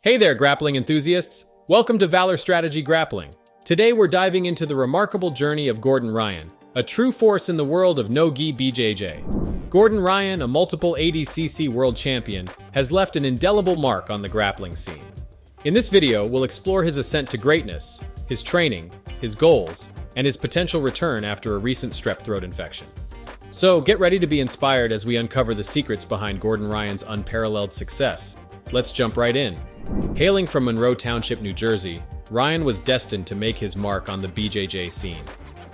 Hey there, grappling enthusiasts! Welcome to Valor Strategy Grappling. Today we're diving into the remarkable journey of Gordon Ryan, a true force in the world of No-Ghee BJJ. Gordon Ryan, a multiple adcc world champion, has left an indelible mark on the grappling scene. In this video, we'll explore his ascent to greatness, his training, his goals, and his potential return after a recent strep throat infection. So get ready to be inspired as we uncover the secrets behind Gordon Ryan's unparalleled success. Let's jump right in. Hailing from Monroe Township, New Jersey, Ryan was destined to make his mark on the BJJ scene.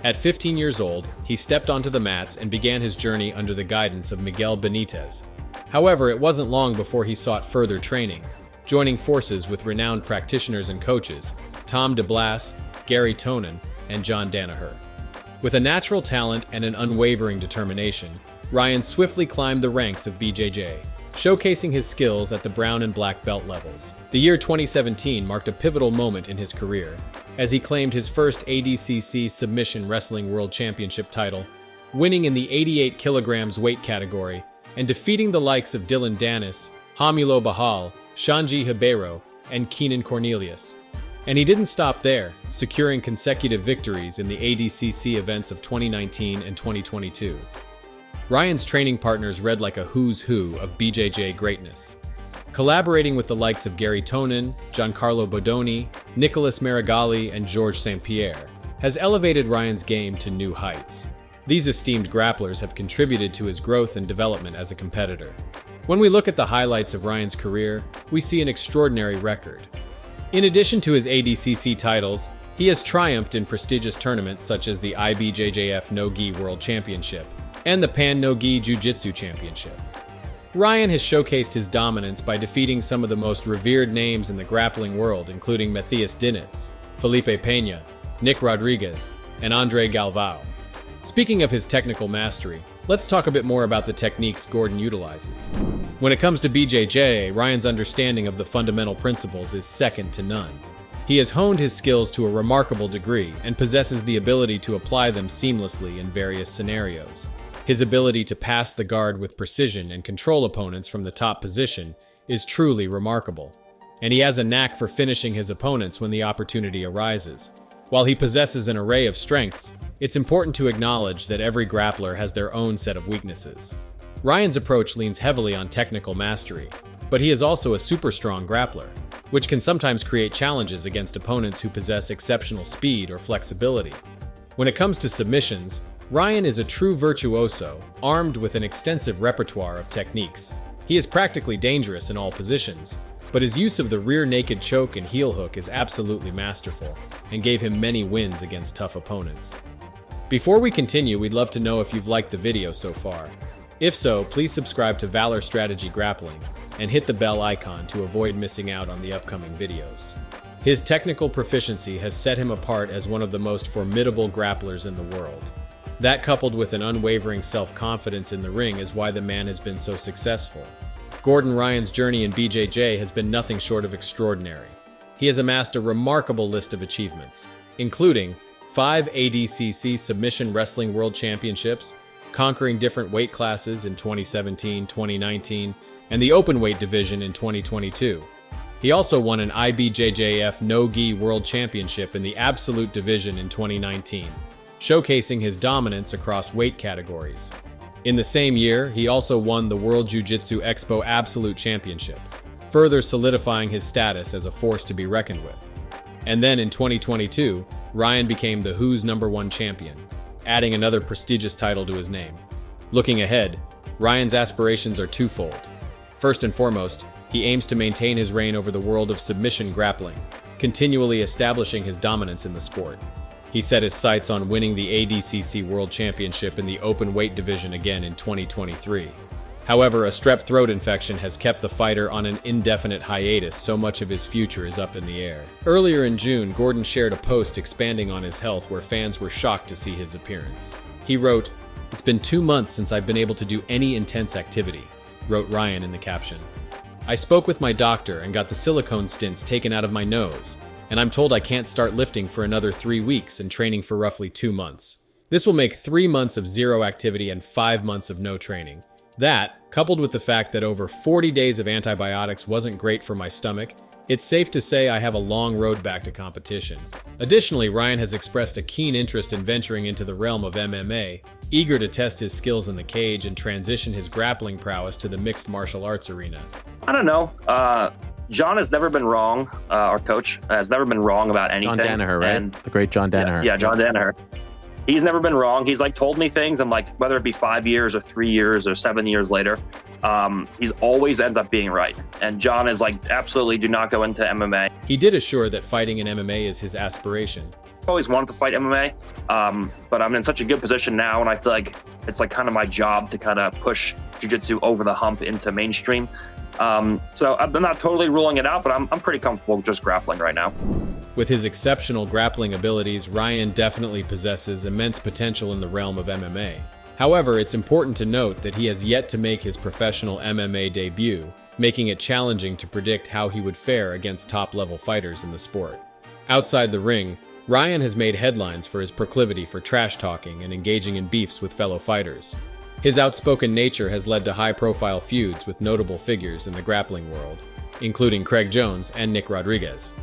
At 15 years old, he stepped onto the mats and began his journey under the guidance of Miguel Benitez. However, it wasn't long before he sought further training, joining forces with renowned practitioners and coaches, Tom DeBlas, Gary Tonin, and John Danaher. With a natural talent and an unwavering determination, Ryan swiftly climbed the ranks of BJJ, showcasing his skills at the brown and black belt levels. The year 2017 marked a pivotal moment in his career, as he claimed his first ADCC Submission Wrestling World Championship title, winning in the 88 kilograms weight category, and defeating the likes of Dylan Danis, Hamulo Bahal, Shanji Hibero, and Keenan Cornelius. And he didn't stop there, securing consecutive victories in the ADCC events of 2019 and 2022. Ryan's training partners read like a who's who of BJJ greatness. Collaborating with the likes of Gary Tonin, Giancarlo Bodoni, Nicolas Marigali, and Georges St. Pierre has elevated Ryan's game to new heights. These esteemed grapplers have contributed to his growth and development as a competitor. When we look at the highlights of Ryan's career, we see an extraordinary record. In addition to his ADCC titles, he has triumphed in prestigious tournaments such as the ibjjf No-Ghee World Championship and the Pan No-Ghee Jiu-Jitsu Championship. Ryan has showcased his dominance by defeating some of the most revered names in the grappling world, including Matthias Dinitz, Felipe Peña, Nick Rodriguez, and Andre Galvao. Speaking of his technical mastery, let's talk a bit more about the techniques Gordon utilizes. When it comes to BJJ, Ryan's understanding of the fundamental principles is second to none. He has honed his skills to a remarkable degree and possesses the ability to apply them seamlessly in various scenarios. His ability to pass the guard with precision and control opponents from the top position is truly remarkable, and he has a knack for finishing his opponents when the opportunity arises. While he possesses an array of strengths, it's important to acknowledge that every grappler has their own set of weaknesses. Ryan's approach leans heavily on technical mastery, but he is also a super strong grappler, which can sometimes create challenges against opponents who possess exceptional speed or flexibility. When it comes to submissions, Ryan is a true virtuoso, armed with an extensive repertoire of techniques. He is practically dangerous in all positions, but his use of the rear naked choke and heel hook is absolutely masterful, and gave him many wins against tough opponents. Before we continue, we'd love to know if you've liked the video so far. If so, please subscribe to Valor Strategy Grappling, and hit the bell icon to avoid missing out on the upcoming videos. His technical proficiency has set him apart as one of the most formidable grapplers in the world. That, coupled with an unwavering self-confidence in the ring, is why the man has been so successful. Gordon Ryan's journey in BJJ has been nothing short of extraordinary. He has amassed a remarkable list of achievements, including 5 ADCC Submission Wrestling World Championships, conquering different weight classes in 2017, 2019, and the openweight division in 2022. He also won an ibjjf No-Ghee World Championship in the Absolute division in 2019. Showcasing his dominance across weight categories. In the same year, he also won the World Jiu-Jitsu Expo Absolute Championship, further solidifying his status as a force to be reckoned with. And then in 2022, Ryan became the WHO's #1 champion, adding another prestigious title to his name. Looking ahead, Ryan's aspirations are twofold. First and foremost, he aims to maintain his reign over the world of submission grappling, continually establishing his dominance in the sport. He set his sights on winning the ADCC World Championship in the open weight division again in 2023. However, a strep throat infection has kept the fighter on an indefinite hiatus, so much of his future is up in the air. Earlier in June, Gordon shared a post expanding on his health where fans were shocked to see his appearance. He wrote, "It's been 2 months since I've been able to do any intense activity," wrote Ryan in the caption. "I spoke with my doctor and got the silicone stents taken out of my nose, and I'm told I can't start lifting for another 3 weeks and training for roughly 2 months. This will make 3 months of zero activity and 5 months of no training. That, coupled with the fact that over 40 days of antibiotics wasn't great for my stomach, It's safe to say I have a long road back to competition. Additionally, Ryan has expressed a keen interest in venturing into the realm of MMA, eager to test his skills in the cage and transition his grappling prowess to the mixed martial arts arena. I don't know. John has never been wrong. Our coach has never been wrong about anything. John Danaher, right? And the great John Danaher. Yeah, John Danaher. He's never been wrong. He's like told me things, and like whether it be 5 years or 3 years or 7 years later, he's always ends up being right. And John is like, absolutely do not go into MMA. He did assure that fighting in MMA is his aspiration. I've always wanted to fight MMA, but I'm in such a good position now, and I feel like it's like kind of my job to kind of push jiu-jitsu over the hump into mainstream. So I'm not totally ruling it out, but I'm pretty comfortable just grappling right now. With his exceptional grappling abilities, Ryan definitely possesses immense potential in the realm of MMA. However, it's important to note that he has yet to make his professional MMA debut, making it challenging to predict how he would fare against top-level fighters in the sport. Outside the ring, Ryan has made headlines for his proclivity for trash-talking and engaging in beefs with fellow fighters. His outspoken nature has led to high-profile feuds with notable figures in the grappling world, including Craig Jones and Nick Rodriguez.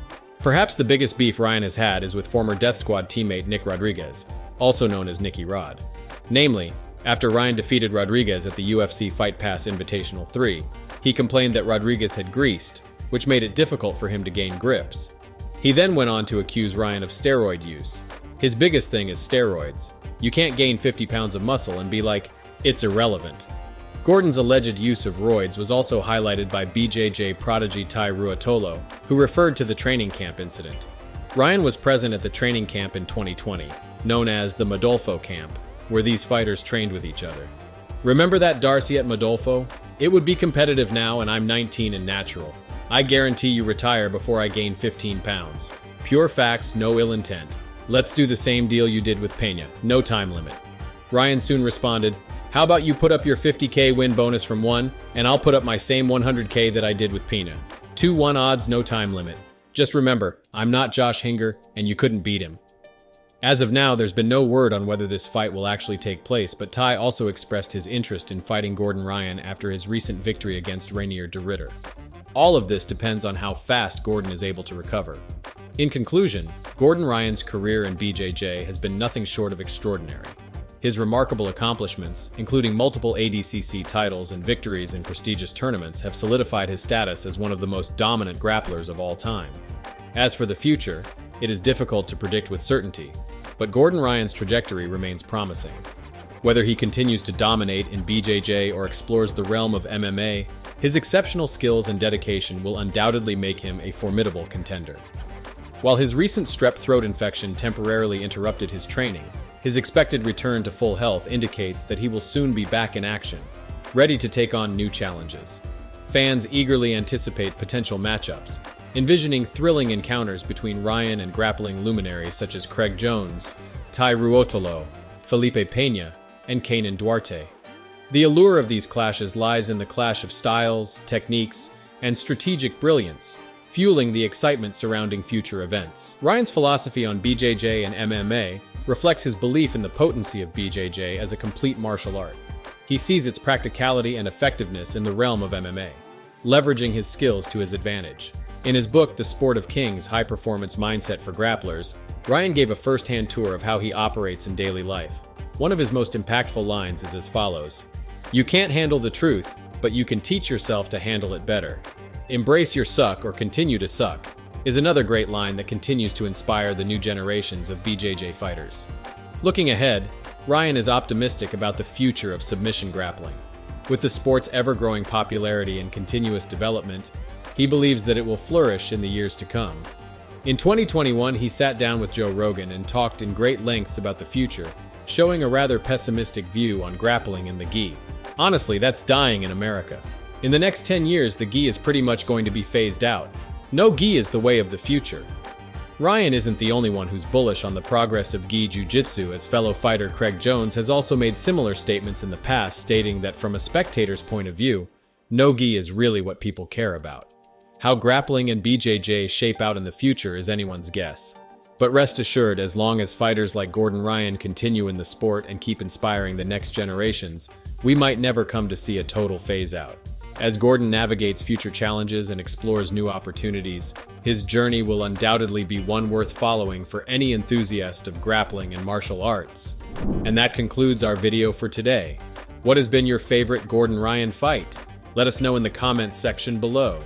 Perhaps the biggest beef Ryan has had is with former Death Squad teammate Nick Rodriguez, also known as Nicky Rod. Namely, after Ryan defeated Rodriguez at the UFC Fight Pass Invitational 3, he complained that Rodriguez had greased, which made it difficult for him to gain grips. He then went on to accuse Ryan of steroid use. His biggest thing is steroids. You can't gain 50 pounds of muscle and be like, it's irrelevant. Gordon's alleged use of roids was also highlighted by BJJ prodigy ruotolo, who referred to the training camp incident. Ryan was present at the training camp in 2020, known as the Modolfo camp, where these fighters trained with each other. Remember that Darcy at Modolfo? It would be competitive now, and I'm 19 and natural. I guarantee you retire before I gain 15 pounds. Pure facts, no ill intent. Let's do the same deal you did with Peña, no time limit. Ryan soon responded, how about you put up your 50K win bonus from 1, and I'll put up my same 100K that I did with Peña. 2-1 odds, no time limit. Just remember, I'm not Josh Hinger, and you couldn't beat him. As of now, there's been no word on whether this fight will actually take place, but Ty also expressed his interest in fighting Gordon Ryan after his recent victory against Rainier de Ridder. All of this depends on how fast Gordon is able to recover. In conclusion, Gordon Ryan's career in BJJ has been nothing short of extraordinary. His remarkable accomplishments, including multiple ADCC titles and victories in prestigious tournaments, have solidified his status as one of the most dominant grapplers of all time. As for the future, it is difficult to predict with certainty, but Gordon Ryan's trajectory remains promising. Whether he continues to dominate in BJJ or explores the realm of MMA, his exceptional skills and dedication will undoubtedly make him a formidable contender. While his recent strep throat infection temporarily interrupted his training, his expected return to full health indicates that he will soon be back in action, ready to take on new challenges. Fans eagerly anticipate potential matchups, envisioning thrilling encounters between Ryan and grappling luminaries such as Craig Jones, ruotolo, Felipe Peña, and Kaynan Duarte. The allure of these clashes lies in the clash of styles, techniques, and strategic brilliance, fueling the excitement surrounding future events. Ryan's philosophy on BJJ and MMA reflects his belief in the potency of BJJ as a complete martial art. He sees its practicality and effectiveness in the realm of MMA, leveraging his skills to his advantage. In his book, The Sport of Kings: High-Performance Mindset for Grapplers, Ryan gave a first-hand tour of how he operates in daily life. One of his most impactful lines is as follows: "You can't handle the truth, but you can teach yourself to handle it better. Embrace your suck or continue to suck," is another great line that continues to inspire the new generations of BJJ fighters. Looking ahead, Ryan is optimistic about the future of submission grappling. With the sport's ever-growing popularity and continuous development, he believes that it will flourish in the years to come. In 2021, he sat down with Joe Rogan and talked in great lengths about the future, showing a rather pessimistic view on grappling and the gi. Honestly, that's dying in America. In the next 10 years, the gi is pretty much going to be phased out. No-Ghee is the way of the future. Ryan isn't the only one who's bullish on the progress of gi jiu-jitsu, as fellow fighter Craig Jones has also made similar statements in the past, stating that from a spectator's point of view, no-Ghee is really what people care about. How grappling and BJJ shape out in the future is anyone's guess. But rest assured, as long as fighters like Gordon Ryan continue in the sport and keep inspiring the next generations, we might never come to see a total phase out. As Gordon navigates future challenges and explores new opportunities, his journey will undoubtedly be one worth following for any enthusiast of grappling and martial arts. And that concludes our video for today. What has been your favorite Gordon Ryan fight? Let us know in the comments section below.